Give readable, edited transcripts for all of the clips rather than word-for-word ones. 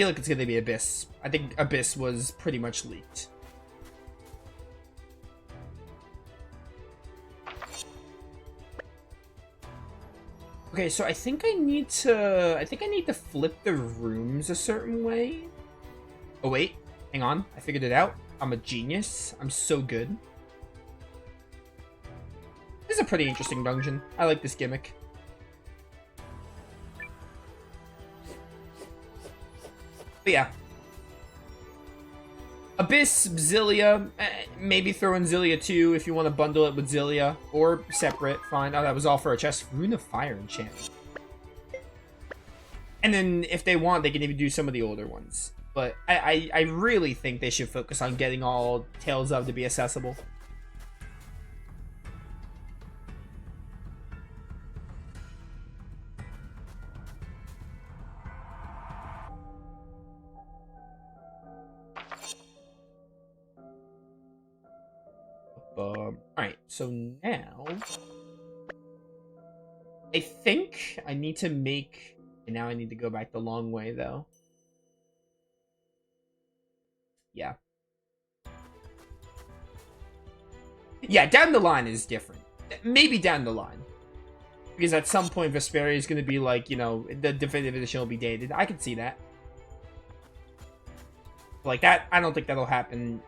feel like it's gonna be Abyss. I think Abyss was pretty much leaked. Okay, so I think I need to flip the rooms a certain way. Oh wait, hang on. I figured it out. I'm a genius. I'm so good. This is a pretty interesting dungeon. I like this gimmick. But yeah. Abyss, Zillia, maybe throw in Zillia too if you want to bundle it with Zillia, or separate, fine. Oh, that was all for a chest. Rune of Fire enchantment. And then if they want, they can even do some of the older ones. But I really think they should focus on getting all Tales of to be accessible. Alright, so now I think I need to make, and now I need to go back the long way though. Yeah. Yeah, down the line is different. Maybe down the line. Because at some point Vesperia is going to be like, you know, the definitive edition will be dated. I can see that. Like that, I don't think that'll happen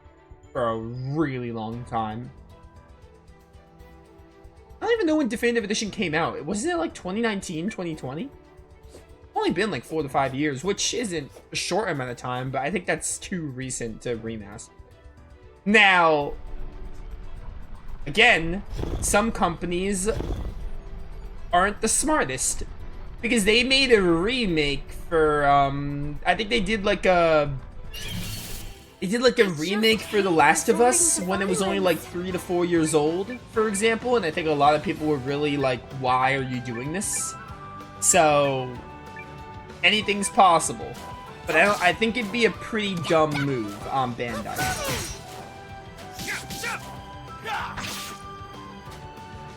for a really long time. I don't even know when Definitive Edition came out. Wasn't it like 2019, 2020? Only been like 4 to 5 years, which isn't a short amount of time, but I think that's too recent to remaster. Now, again, some companies aren't the smartest because they made a remake for, I think they did like a remake for The Last of Us when it was only like 3 to 4 years old, for example, and I think a lot of people were really like, why are you doing this? So anything's possible. But I think it'd be a pretty dumb move on Bandai.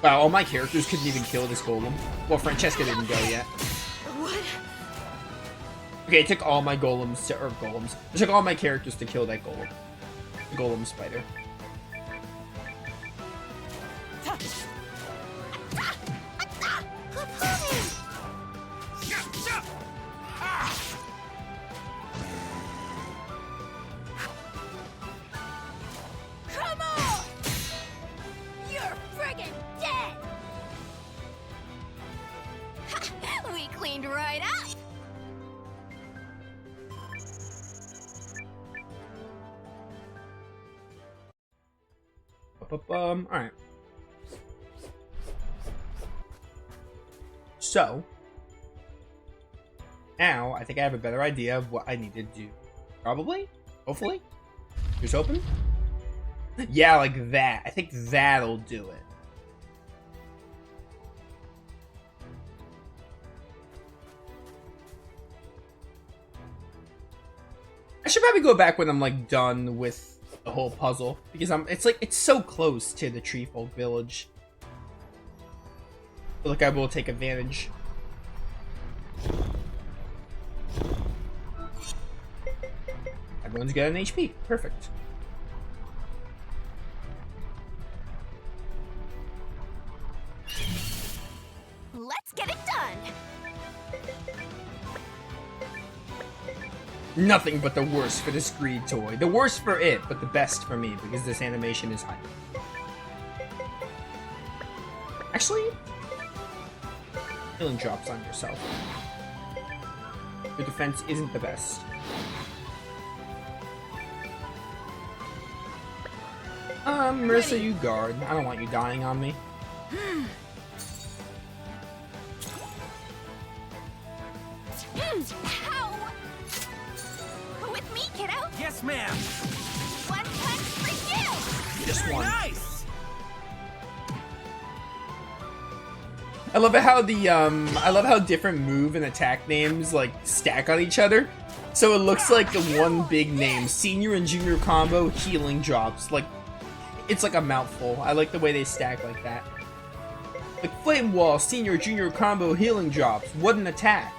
Wow, all my characters couldn't even kill this golem. Well, Francesca didn't go yet. Okay, it took all my golems to, or golems. It took all my characters to kill that golem. The golem spider. Come on! You're friggin' dead! We cleaned right up! Alright. So, now I think I have a better idea of what I need to do. Probably? Hopefully? Here's hoping? Yeah, like that. I think that'll do it. I should probably go back when I'm like done with the whole puzzle because it's so close to the Treefolk village. I feel like I will take advantage. Everyone's got an HP. Perfect. Let's get it done! Nothing but the worst for this greed toy. The worst for it, but the best for me, because this animation is hype. Actually, healing drops on yourself. Your defense isn't the best. Marissa, you guard. I don't want you dying on me. Ow! With me, kiddo! Yes, ma'am. One punch for you! Just one. Nice. I love how different move and attack names like stack on each other. So it looks like the one big name, senior and junior combo healing drops. Like it's like a mouthful. I like the way they stack like that. Like flame wall, senior, junior combo healing drops. What an attack!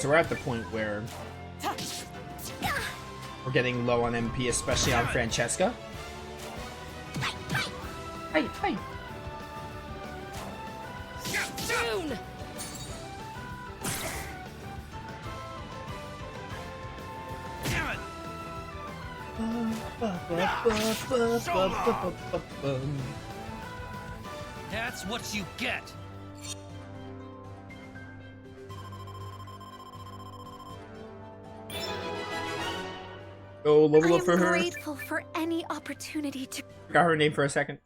So we're at the point where we're getting low on MP, especially on Francesca. Hi, hi. Soon. That's what you get. Go level I up for am her. grateful for any opportunity to. Got her name for a second.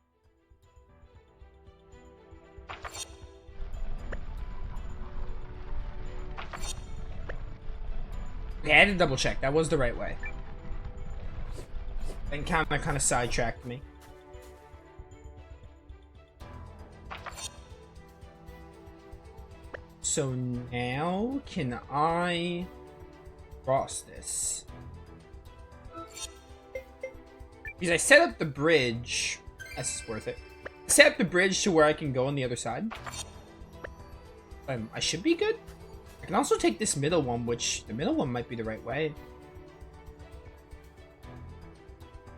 Okay, I had to double check. That was the right way. And kind of sidetracked me. So now, can I cross this? Because I set up the bridge. This is worth it. I set up the bridge to where I can go on the other side. I should be good. I can also take this middle one, which the middle one might be the right way.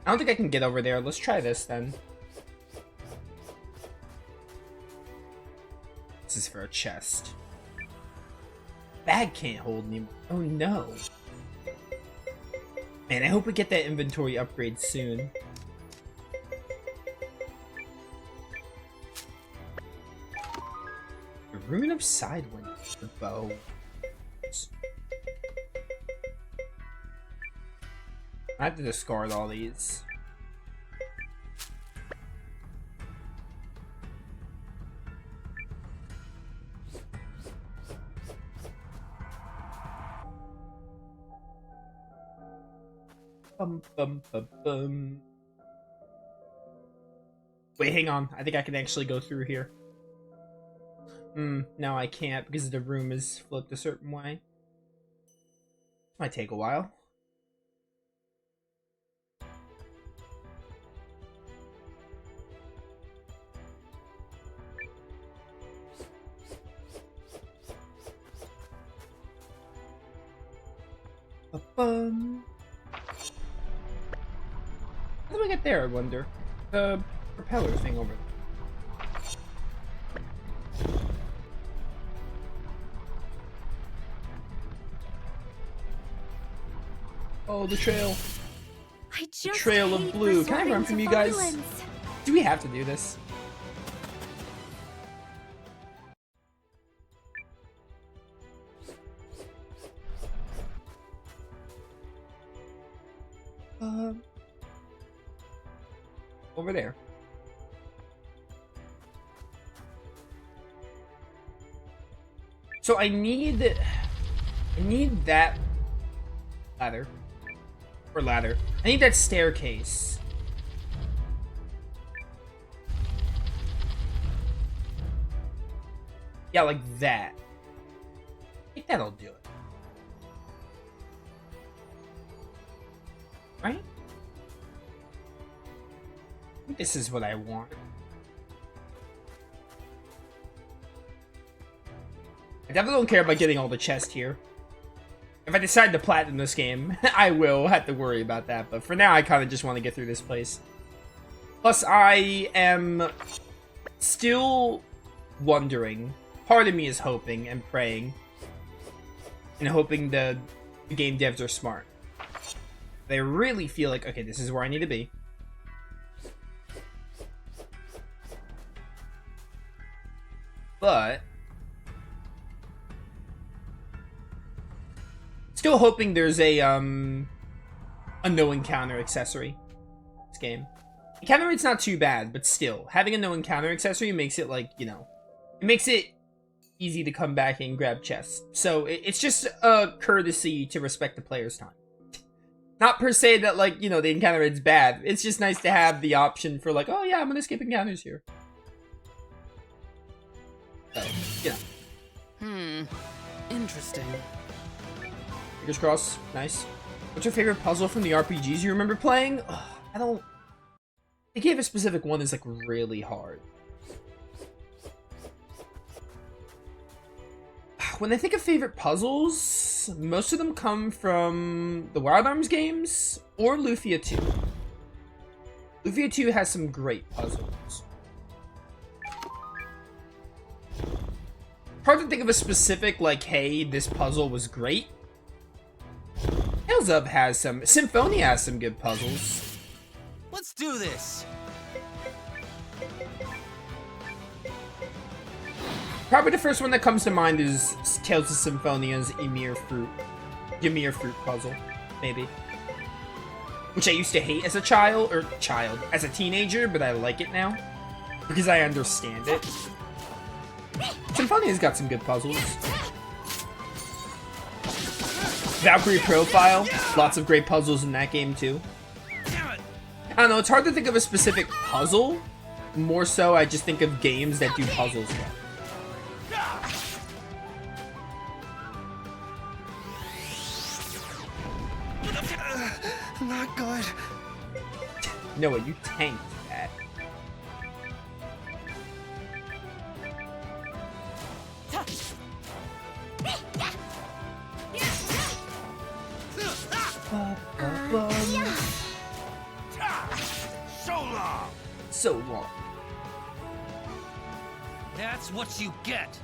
I don't think I can get over there. Let's try this then. This is for a chest. Bag can't hold anymore. Oh no. Man, I hope we get that inventory upgrade soon. The Rune of Sidewind. The bow. I have to discard all these. Bum, bum, bum, bum. Wait, hang on. I think I can actually go through here. No, I can't because the room is flipped a certain way. Might take a while. Ba-bum. How do I get there, I wonder? The propeller thing over there. Oh, the trail. I just The trail of hate blue. Can I resorting run from to you guys? violence. Do we have to do this? Over there. So I need that ladder. Or ladder. I need that staircase. Yeah, like that. I think that'll do it. Right? I think this is what I want. I definitely don't care about getting all the chests here. If I decide to platinum this game, I will have to worry about that. But for now, I kind of just want to get through this place. Plus, I am still wondering. Part of me is hoping and praying. And hoping the game devs are smart. They really feel like, okay, this is where I need to be. But still hoping there's a no encounter accessory in this game. Encounter rate's not too bad, but still, having a no encounter accessory makes it like, you know, it makes it easy to come back and grab chests. So it's just a courtesy to respect the player's time. Not per se that, like, you know, the encounter rate's bad. It's just nice to have the option for like, oh yeah, I'm gonna skip encounters here. So, you know. Interesting. Fingers crossed. Nice. What's your favorite puzzle from the RPGs you remember playing? Ugh, I don't... They gave a specific one that's like really hard. When I think of favorite puzzles... puzzles, most of them come from the Wild Arms games or Lufia 2. Lufia 2 has some great puzzles. Hard to think of a specific, like, hey, this puzzle was great. Tales of has some. Symphonia has some good puzzles. Let's do this. Probably the first one that comes to mind is Tales of Symphonia's Ymir Fruit puzzle, maybe. Which I used to hate as a as a teenager, but I like it now. Because I understand it. Symphonia's got some good puzzles. Valkyrie Profile, lots of great puzzles in that game too. I don't know, it's hard to think of a specific puzzle. More so, I just think of games that do puzzles well. Not good. Noah, you tanked that. So long. That's what you get.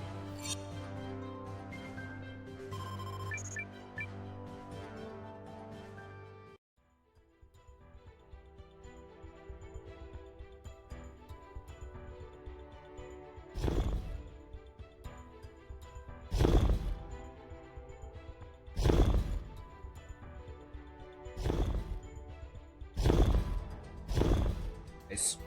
Nice.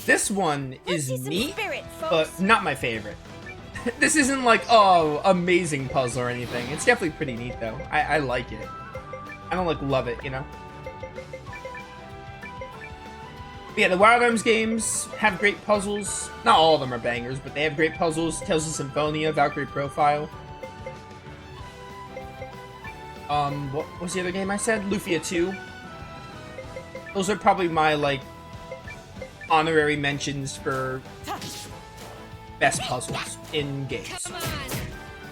This one is neat, but not my favorite. This isn't like, oh, amazing puzzle or anything. It's definitely pretty neat though. I like it. I don't like love it, you know? But yeah, the Wild Arms games have great puzzles. Not all of them are bangers, but they have great puzzles. Tales of Symphonia, Valkyrie Profile. What was the other game I said? Lufia 2. Those are probably my, like, honorary mentions for best puzzles in games.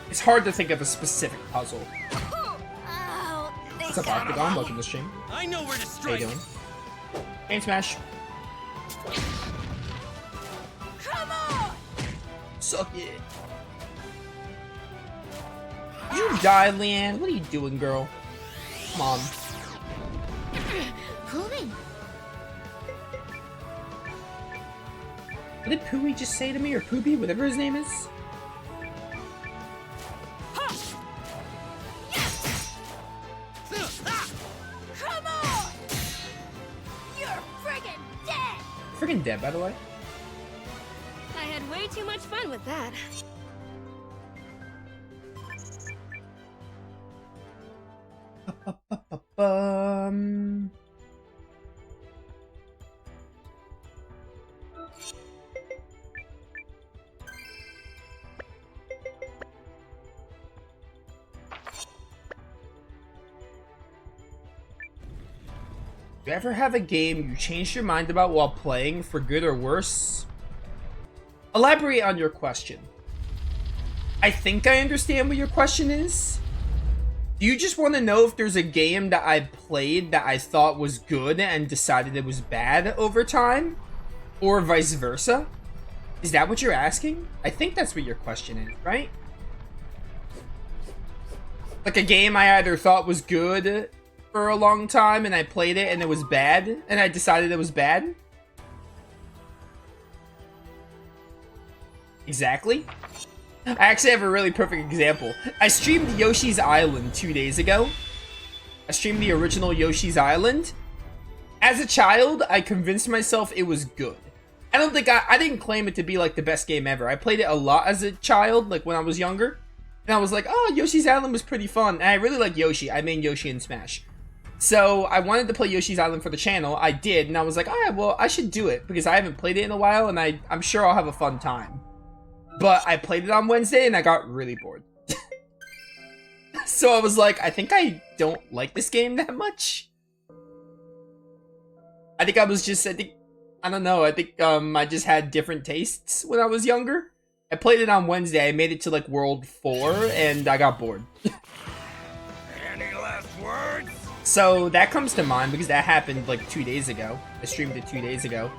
It's hard to think of a specific puzzle. What's up, Octagon? Welcome to the stream. I know where to How you strike. doing? Game Smash. Come on! Suck it. Did you die, Leanne? What are you doing, girl? Come on. Pooey. What did Pooey just say to me? Or Poopy? Whatever his name is? Come on! You're friggin' dead! Friggin' dead, by the way. I had way too much fun with that. Um... Do you ever have a game you changed your mind about while playing, for good or worse? Elaborate on your question. I think I understand what your question is. Do you just want to know if there's a game that I played that I thought was good and decided it was bad over time? Or vice versa? Is that what you're asking? I think that's what your question is, right? Like a game I either thought was good for a long time and I played it and it was bad and I decided it was bad? Exactly. I actually have a really perfect example. I streamed Yoshi's Island 2 days ago. I streamed the original Yoshi's Island. As a child, I convinced myself it was good. I don't think I didn't claim it to be like the best game ever. I played it a lot as a child, like when I was younger. And I was like, oh, Yoshi's Island was pretty fun. And I really like Yoshi. I main Yoshi in Smash. So I wanted to play Yoshi's Island for the channel. I did. And I was like, all right, well, I should do it. Because I haven't played it in a while. And I'm sure I'll have a fun time. But I played it on Wednesday and I got really bored. So I was like, I think I don't like this game that much. I think I don't know. I think I just had different tastes when I was younger. I played it on Wednesday. I made it to like World 4, and I got bored. Any last words? So that comes to mind because that happened like 2 days ago. I streamed it 2 days ago.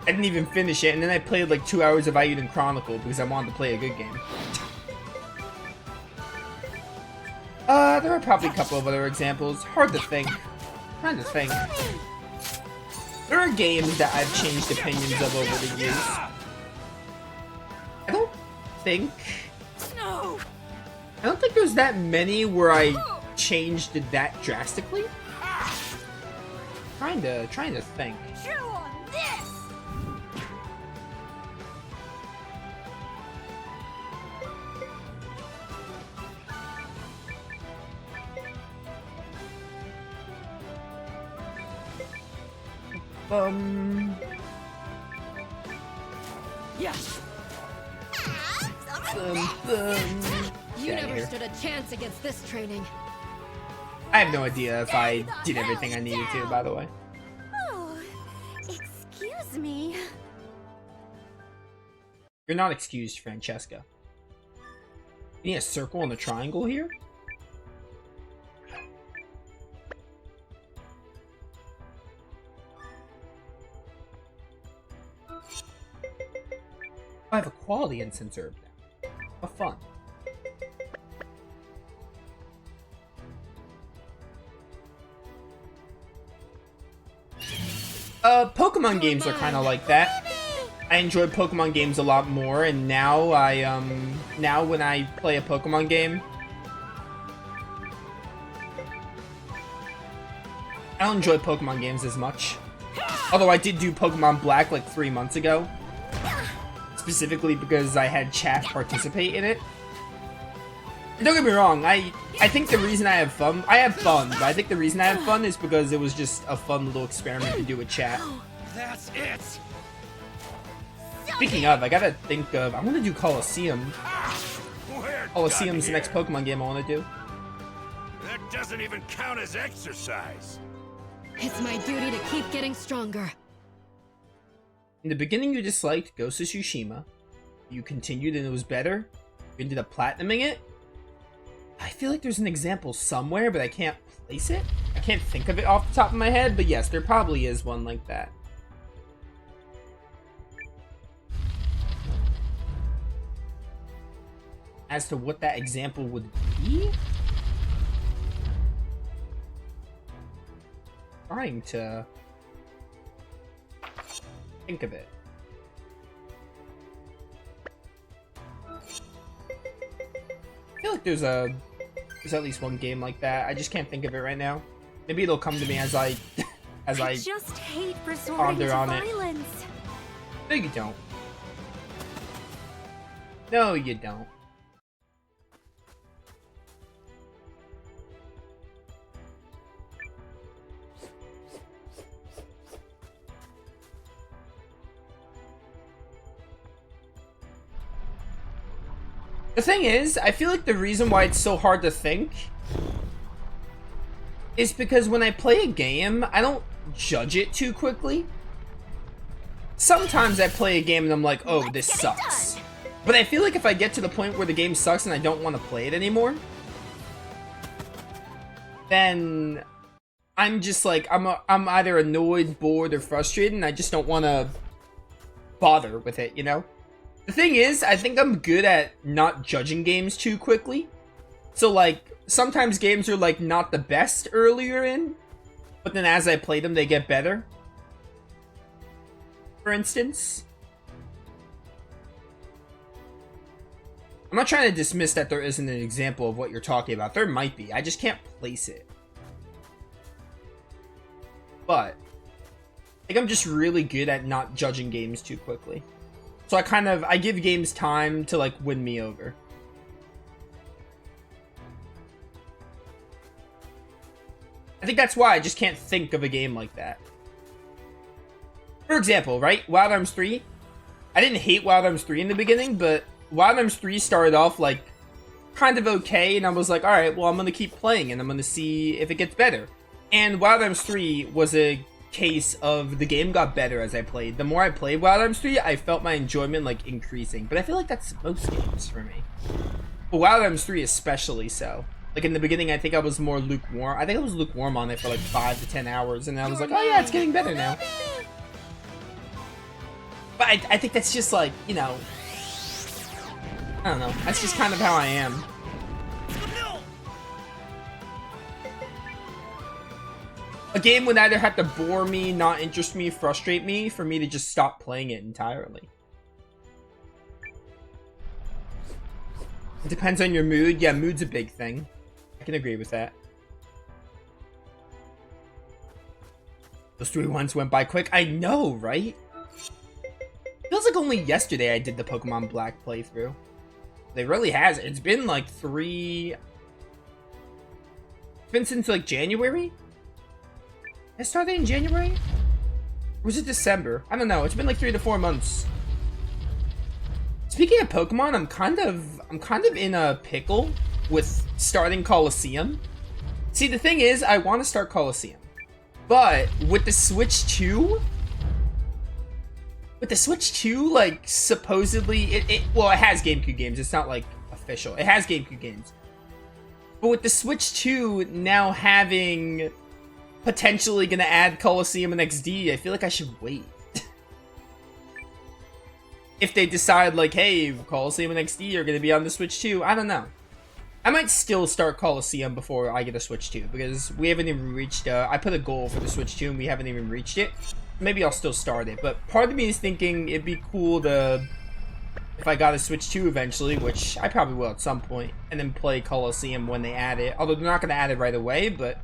I didn't even finish it, and then I played like 2 hours of Eiyuden Chronicle because I wanted to play a good game. There are probably a couple of other examples. Hard to think. Trying to think. There are games that I've changed opinions of over the years. I don't think there's that many where I changed it that drastically. Trying to think. Chew on this! Yes. You never stood a chance against this training. I have no idea if I did everything I needed to, by the way. Oh, excuse me. You're not excused, Francesca. You need a circle and a triangle here? I have a quality incense herb now. How fun. Pokemon games are kind of like that. I enjoy Pokemon games a lot more, and now now when I play a Pokemon game, I don't enjoy Pokemon games as much. Although I did do Pokemon Black like 3 months ago. Specifically because I had chat participate in it. And don't get me wrong, I think the reason I have fun, but I think the reason I have fun is because it was just a fun little experiment to do with chat. That's it. Speaking of, I gotta think of, I want to do Colosseum. We're Colosseum's the done next here. Pokemon game I want to do. That doesn't even count as exercise. It's my duty to keep getting stronger. In the beginning you disliked Ghost of Tsushima. You continued and it was better. You ended up platinuming it. I feel like there's an example somewhere, but I can't place it. I can't think of it off the top of my head, but yes, there probably is one like that. As to what that example would be? Trying to think of it. I feel like there's at least one game like that. I just can't think of it right now. Maybe it'll come to me as I just hate resorting ponder to on it. violence. No, you don't. No, you don't. The thing is, I feel like the reason why it's so hard to think is because when I play a game, I don't judge it too quickly. Sometimes I play a game and I'm like, oh, this sucks. But I feel like if I get to the point where the game sucks and I don't want to play it anymore, then I'm just like, I'm either annoyed, bored, or frustrated, and I just don't want to bother with it, you know? The thing is, I think I'm good at not judging games too quickly. So, like, sometimes games are, like, not the best earlier in, but then as I play them, they get better. For instance. I'm not trying to dismiss that there isn't an example of what you're talking about. There might be. I just can't place it. But I think I'm just really good at not judging games too quickly. So I give games time to, like, win me over. I think that's why I just can't think of a game like that. For example, right? Wild Arms 3. I didn't hate Wild Arms 3 in the beginning, but Wild Arms 3 started off, like, kind of okay, and I was like, alright, well, I'm gonna keep playing, and I'm gonna see if it gets better. And Wild Arms 3 was a case of the game got better as I played. The more I played Wild Arms 3, I felt my enjoyment like increasing. But I feel like that's most games for me. But Wild Arms 3 especially so. Like in the beginning, I think I was more lukewarm. I think I was lukewarm on it for like 5 to 10 hours, and I was like, oh yeah, it's getting better now. But I think that's just like, you know, I don't know. That's just kind of how I am. A game would either have to bore me, not interest me, frustrate me, for me to just stop playing it entirely. It depends on your mood. Yeah, mood's a big thing. I can agree with that. Those 3 months went by quick. I know, right? Feels like only yesterday I did the Pokemon Black playthrough. It really has. It's been like 3... It's been since like January? I started in January? Or was it December? I don't know. It's been like 3 to 4 months. Speaking of Pokemon, I'm kind of in a pickle with starting Colosseum. See, the thing is, I want to start Colosseum. But with the Switch 2... With the Switch 2, like, supposedly... Well, it has GameCube games. It's not, like, official. It has GameCube games. But with the Switch 2 now having... potentially gonna add Colosseum and XD, I feel like I should wait. If they decide, like, hey, Colosseum and XD are gonna be on the Switch 2, I don't know. I might still start Colosseum before I get a Switch 2, because we haven't even reached, I put a goal for the Switch 2 and we haven't even reached it. Maybe I'll still start it, but part of me is thinking it'd be cool to, if I got a Switch 2 eventually, which I probably will at some point, and then play Colosseum when they add it. Although they're not gonna add it right away, but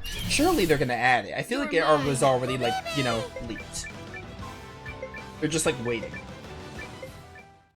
surely they're gonna add it. I feel like it was already, like, you know, leaked. They're just, like, waiting.